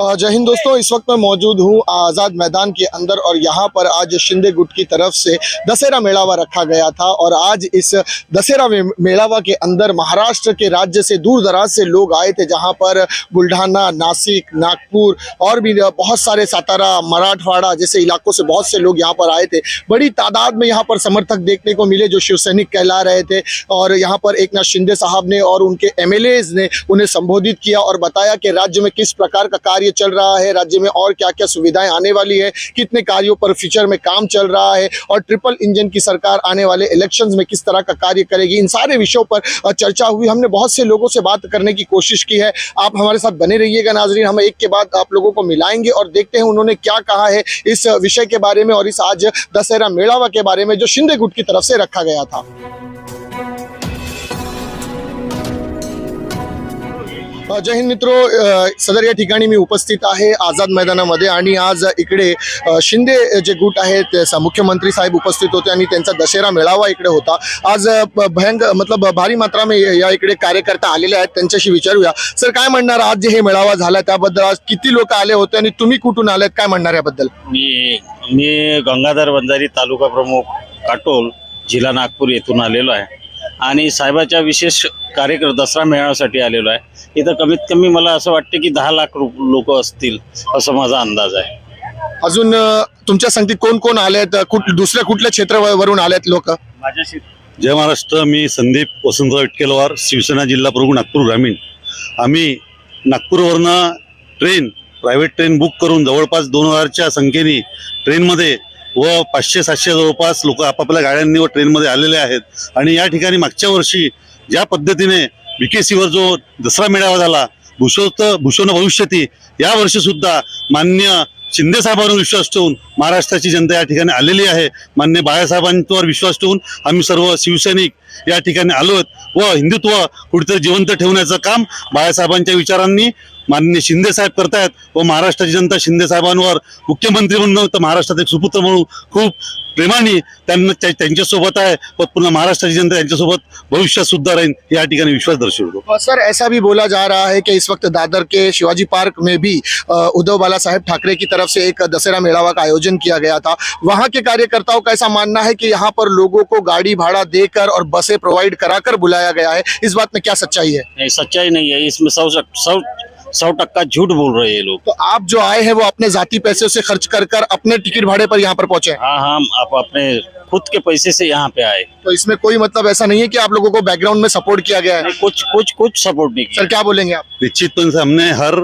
जय हिंद दोस्तों, इस वक्त मैं मौजूद हूँ आज़ाद मैदान के अंदर और यहाँ पर आज शिंदे गुट की तरफ से दशहरा मेलावा रखा गया था। और आज इस दशहरा मेलावा के अंदर महाराष्ट्र के राज्य से दूर दराज से लोग आए थे, जहाँ पर बुल्ढाना, नासिक, नागपुर और भी बहुत सारे, सातारा, मराठवाड़ा जैसे इलाकों से बहुत से लोग यहाँ पर आए थे। बड़ी तादाद में यहाँ पर समर्थक देखने को मिले जो शिवसैनिक कहला रहे थे। और यहाँ पर एकनाथ शिंदे साहब ने और उनके एमएलएज ने उन्हें संबोधित किया और बताया कि राज्य में किस प्रकार का कार्य चल रहा है, राज्य में और क्या क्या सुविधाएं आने वाली है, कितने कार्यों पर फ्यूचर में काम चल रहा है और ट्रिपल इंजन की सरकार आने वाले इलेक्शंस में किस तरह का कार्य करेगी। इन सारे विषयों पर चर्चा हुई। हमने बहुत से लोगों से बात करने की कोशिश की है। आप हमारे साथ बने रहिएगा नाजरीन, हम एक के बाद आप लोगों को मिलाएंगे और देखते हैं उन्होंने क्या कहा है इस विषय के बारे में और इस आज दशहरा मेलावा के बारे में जो शिंदे गुट की तरफ से रखा गया था। जय हिंद मित्रों, सदर या ठिकाणी मी उपस्थित आहे आझाद मैदानामध्ये आणि आज इकडे शिंदे जे गुट आहेत मुख्यमंत्री साहेब उपस्थित होते आणि त्यांचा दशहरा मेळावा इकडे होता। आज मतलब भारी मात्रा में या इकडे कार्यकर्ता आलेले आहेत, त्यांच्याशी विचारूया। सर, काय म्हणणार आज जे हे मेळावा झाला त्याबद्दल? आज किती लोक आले होते आणि तुम्ही कुठून आलेत, काय म्हणणार याबद्दल? मी गंगाधर बंजारी, तालुका प्रमुख काटोल, जिल्हा नागपूर येथून आलेलो आहे आणि साहेबाच्या विशेष कार्यक्रम दसरा मेळाव्यासाठी आलेलो आहे। इथं कमीत कमी मला असं वाटतं की 10 लाख लोक असतील असं माझा अंदाज आहे। अजून तुमच्या संगतीत कोण कोण आलेत, दुसऱ्या कुठल्या क्षेत्रावरून आलेत लोक? माझ्याशी जय महाराष्ट्र, मी संदीप वसंतराव विटकेलवार, शिवसेना जिल्हा प्रमुख नागपूर ग्रामीण। आम्ही नागपूरवरनं प्रायव्हेट ट्रेन बुक करून जवळपास 2000च्या संख्येने ट्रेनमध्ये व 500-700 जवळपास लोक आपापल्या गाड्यांनी व ट्रेनमध्ये आलेले आहेत। आणि या ठिकाणी मागच्या वर्षी ज्या पद्धतीने बीकेसीवर जो दसरा मेळावा झाला, भूषण भविष्यती, या वर्षी सुद्धा मान्य शिंदे साहेबांवर विश्वास ठेवून महाराष्ट्राची जनता या ठिकाणी आलेली आहे। मान्य बाळासाहेबांवर विश्वास ठेवून आम्ही सर्व शिवसैनिक या ठिकाणी आलोत व हिंदुत्व कुठेतरी जिवंत ठेवण्याचं काम बाळासाहेबांच्या विचारांनी माननीय शिंदे साहेब करतायत व महाराष्ट्राची जनता शिंदे साहेबांवर मुख्यमंत्री म्हणून तर महाराष्ट्रात एक सुपुत्र म्हणून खूप प्रेमाने त्यांच्यासोबत आहे व पुन्हा महाराष्ट्राची जनता यांच्यासोबत भविष्यात सुद्धा राहील या ठिकाणी विश्वास दर्शवतो। सर, ऐसा भी बोला जा रहा है कि इस वक्त दादर के शिवाजी पार्क में भी उद्धव बाला साहेब ठाकरे की तरफ से एक दशहरा मेलावा का आयोजन किया गया था। वहां के कार्यकर्ताओं का ऐसा मानना है कि यहाँ पर लोगों को गाड़ी भाड़ा देकर और बसें प्रोवाइड कराकर बुलाया गया है। इस बात में क्या सच्चाई है? नहीं, सच्चाई नहीं है इसमें। 100% झूठ बोल रहे हैं ये लोग। तो आप जो आए हैं वो अपने जाती पैसे से खर्च कर अपने टिकट भाड़े पर यहाँ पर पहुंचे? हाँ, हम आप अपने खुद के पैसे से यहाँ पे आए। तो इसमें कोई मतलब ऐसा नहीं है कि आप लोगों को बैकग्राउंड में सपोर्ट किया गया है? कुछ सपोर्ट नहीं किया। सर, क्या बोलेंगे आप? निश्चितपणे से हमने हर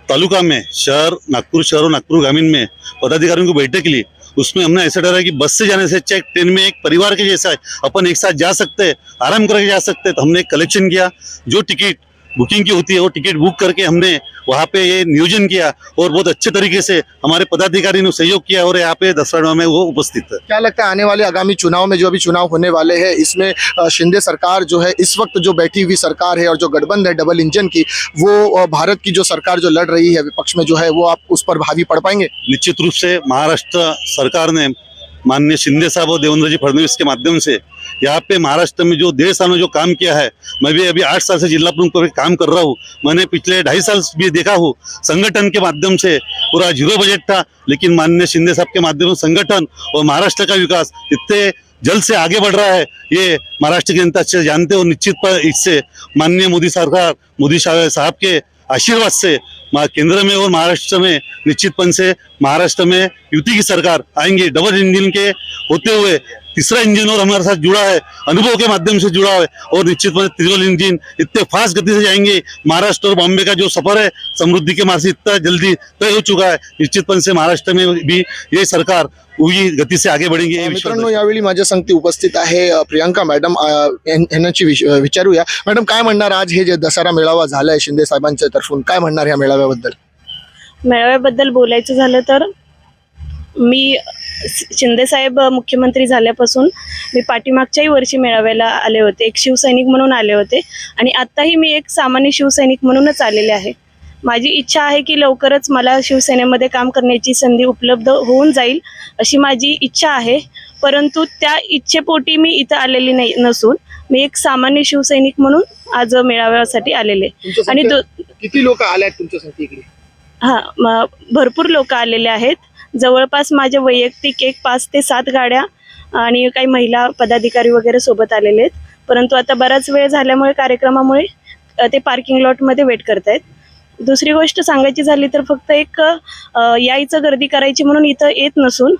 तालुका में, नागपुर शहर और नागपुर ग्रामीण में पदाधिकारियों को बैठक ली। उसमें हमने ऐसा डरा कि बस से जाने से अच्छा ट्रेन में एक परिवार के जैसा है, अपन एक साथ जा सकते हैं, आराम करके जा सकते हैं। तो हमने एक कलेक्शन किया, जो टिकट बुकिंग की होती है वो टिकट बुक करके हमने वहाँ पे ये नियोजन किया और बहुत अच्छे तरीके से हमारे पदाधिकारी ने सहयोग किया और यहाँ पे दसरा में वो उपस्थित है। क्या लगता है आने वाले आगामी चुनाव में, जो अभी चुनाव होने वाले हैं, इसमें शिंदे सरकार जो है, इस वक्त जो बैठी हुई सरकार है और जो गठबंधन है डबल इंजन की, वो भारत की जो सरकार जो लड़ रही है विपक्ष में जो है, वो आप उस पर भावी पड़ पाएंगे? निश्चित रूप से महाराष्ट्र सरकार ने माननीय शिंदे साहब और देवेंद्र जी फडणवीस के माध्यम से यहाँ पे महाराष्ट्र में जो 1.5 साल में जो काम किया है, मैं भी अभी 8 साल से जिला प्रमुख पर काम कर रहा हूँ। मैंने पिछले 2.5 साल भी देखा हूँ, संगठन के माध्यम से पूरा 0 बजट था, लेकिन माननीय शिंदे साहब के माध्यम से संगठन और महाराष्ट्र का विकास इतने जल्द से आगे बढ़ रहा है, ये महाराष्ट्र की जनता अच्छे जानते हो। निश्चित पर इससे माननीय मोदी सरकार, मोदी साहब के आशीर्वाद से केंद्र में और महाराष्ट्र में निश्चितपन से महाराष्ट्र में युति की सरकार आएंगे। डबल इंजन के होते हुए तीसरा इंजन और हमारे साथ जुड़ा है, अनुभव के माध्यम से जुड़ा है और निश्चितपने ट्रिपल इंजन इतने फास्ट गति से जाएंगे। महाराष्ट्र और बॉम्बे का जो सफर है समृद्धि के मार्ग से इतना जल्दी तय हो चुका है। निश्चितपन से महाराष्ट्र में भी ये सरकार उही गती से आगे बढ़ेंगे। मित्रांनो, यावेळी माझ्या संगती उपस्थित आहे प्रियंका मॅडम, यांची विचारूया। मॅडम, काय म्हणणार आज हे जे दसरा मेळावा झालाय शिंदे साहेबांच्या तर्फून, काय म्हणणार या मेळाव्याबद्दल? मेळाव्याबद्दल बोलायचं झालं तर मी शिंदे साहेब मुख्यमंत्री झाल्यापासून मी पाठीमागच्याही वर्षी मेळाव्याला आले होते, एक शिवसैनिक म्हणून आले होते आणि आत्ताही मी एक सामान्य शिवसैनिक म्हणूनच आलेले आहे। माझी इच्छा आहे की लवकरच मला शिवसेनेमध्ये काम करण्याची संधी उपलब्ध होऊन जाईल अशी माझी इच्छा आहे, परंतु त्या इच्छेपोटी मी इथं आलेली नसून मी एक सामान्य शिवसैनिक म्हणून आज मेळाव्यासाठी आलेले। आणि किती लोक आले आहेत तुमच्यासाठी इकडे? भरपूर लोक आलेले आहेत. जवळपास माझ्या वैयक्तिक 5 ते 7 गाड्या आणि काही महिला पदाधिकारी वगैरे सोबत आलेले आहेत. परंतु आता बराच वेळ झाल्यामुळे कार्यक्रमामुळे ते पार्किंग लॉटमध्ये वेट करतायत. दुसरी गोष्ट सांगायची झाली तर फक्त यायचं गर्दी करायची म्हणून इथं येत नसून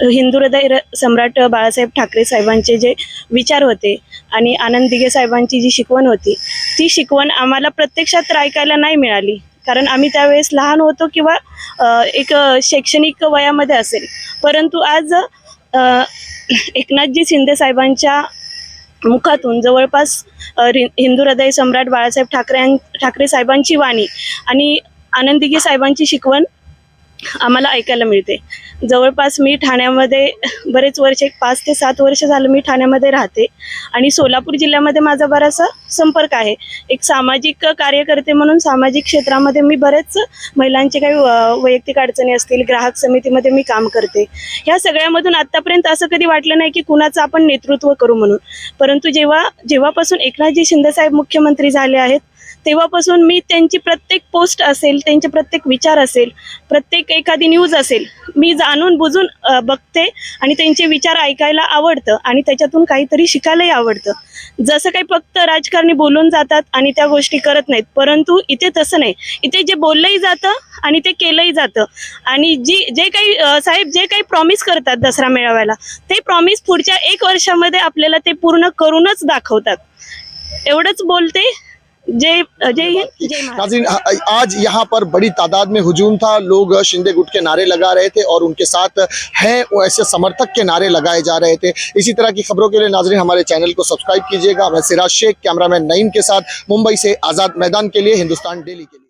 हिंदू हृदय सम्राट बाळासाहेब ठाकरे साहेबांचे जे विचार होते आणि आनंद दिघे साहेबांची जी शिकवण होती, ती शिकवण आम्हाला प्रत्यक्षात तर ऐकायला नाही मिळाली. कारण आम्ही त्यावेळेस लहान होतो किंवा एक शैक्षणिक वयामध्ये असेल. परंतु आज एकनाथजी शिंदे साहेबांच्या मुखातून जवळपास हिंदू हृदय सम्राट बाळासाहेब ठाकरे साहेबांची वाणी आणि आनंद दिघे साहेबांची शिकवण आम्हाला ऐकायला मिळते. जवळपास मी ठाण्यामध्ये बरेच वर्ष 5 ते 7 वर्ष झालं मी ठाण्यामध्ये राहते आणि सोलापूर जिल्ह्यामध्ये माझा बराचसा संपर्क आहे. एक सामाजिक कार्यकर्ते म्हणून सामाजिक क्षेत्रामध्ये मी बरेच महिलांचे काही वैयक्तिक अडचणी असतील, ग्राहक समितीमध्ये मी काम करते. ह्या सगळ्यामधून आत्तापर्यंत असं कधी वाटलं नाही की कुणाचं आपण नेतृत्व करू म्हणून. परंतु जेव्हापासून एकनाथजी शिंदेसाहेब मुख्यमंत्री झाले आहेत तेव्हापासून मी त्यांची प्रत्येक पोस्ट असेल, त्यांचे प्रत्येक विचार असेल, प्रत्येक एखादी न्यूज असेल, मी जाणून बुजून बघते आणि त्यांचे विचार ऐकायला आवडतं आणि त्याच्यातून काहीतरी शिकायलाही आवडतं. जसं काही फक्त राजकारणी बोलून जातात आणि त्या गोष्टी करत नाहीत, परंतु इथे तसं नाही. इथे जे बोललंही जातं आणि ते केलंही जातं आणि जे काही प्रॉमिस करतात दसरा मेळाव्याला, ते प्रॉमिस पुढच्या 1 वर्षामध्ये आपल्याला ते पूर्ण करूनच दाखवतात. एवढंच बोलते. जय हिंद, जय महाराष्ट्र. नाज़रीन, आज यहाँ पर बड़ी तादाद में हुजूम था. लोग शिंदे गुट के नारे लगा रहे थे और उनके साथ हैं ऐसे समर्थक के नारे लगाए जा रहे थे. इसी तरह की खबरों के लिए नाज़रीन हमारे चैनल को सब्सक्राइब कीजिएगा. मैं सिराज शेख, कैमरामैन नईम के साथ मुंबई से आज़ाद मैदान के लिए, हिंदुस्तान डेली के लिए.